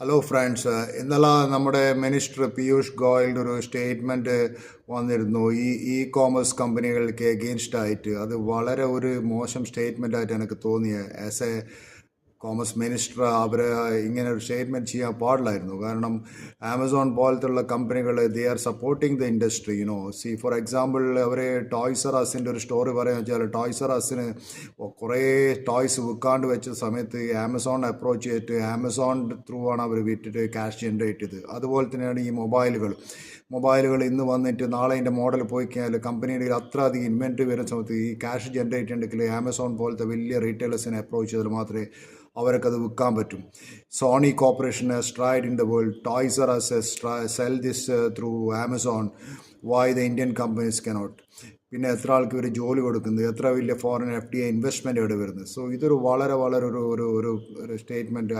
Hello friends, ഇന്നലെ നമ്മുടെ minister Piyush ഗോയലിൻ്റെ ഒരു സ്റ്റേറ്റ്മെൻറ്റ് വന്നിരുന്നു കോമേഴ്സ് കമ്പനികൾക്ക് എഗെയിൻസ്റ്റ് ആയിട്ട്. അത് വളരെ ഒരു മോശം സ്റ്റേറ്റ്മെൻ്റ് ആയിട്ട് എനിക്ക് തോന്നിയത്. ആസ് എ കോമേഴ്സ് മിനിസ്റ്റർ അവർ ഇങ്ങനെ ഒരു സ്റ്റേറ്റ്മെൻറ്റ് ചെയ്യാൻ പാടില്ലായിരുന്നു. കാരണം ആമസോൺ പോലത്തുള്ള കമ്പനികൾ they are supporting the industry. For example അവർ ടോയ്സ് അസിൻ്റെ ഒരു സ്റ്റോറി പറയുക വെച്ചാൽ ടോയ്സ് അസിന് കുറേ ടോയ്സ് വിൽക്കാണ്ട് വെച്ച സമയത്ത് ആമസോൺ അപ്രോച്ച് ചെയ്തിട്ട് ആമസോൺ ത്രൂ ആണ് അവർ വിറ്റിട്ട് ക്യാഷ് ജനറേറ്റ് ചെയ്തത്. അതുപോലെ തന്നെയാണ് ഈ മൊബൈലുകൾ ഇന്ന് വന്നിട്ട് നാളെ ഇതിൻ്റെ മോഡൽ പോയി കഴിഞ്ഞാൽ കമ്പനിയുടെ അത്ര അധികം ഇൻവെൻറ്ററി വരുന്ന സമയത്ത് ഈ ക്യാഷ് ജനറേറ്റ് ചെയ്യണമെങ്കിൽ ആമസോൺ പോലത്തെ വലിയ റീറ്റെയിലേഴ്സിനെ അപ്രോച്ച് ചെയ്താൽ മാത്രമേ അവർക്കത് വിൽക്കാൻ പറ്റും. Sony corporation has tried in the world. Toys R Us sell this through Amazon. Why the Indian companies cannot? പിന്നെ എത്ര ആൾക്ക് ഇവർ ജോലി കൊടുക്കുന്നത്, എത്ര വലിയ ഫോറിൻ FDI ഇൻവെസ്റ്റ്മെൻറ്റ് ഇവിടെ വരുന്നത്. സോ ഇതൊരു വളരെ വളരെ ഒരു സ്റ്റേറ്റ്മെൻറ്റ്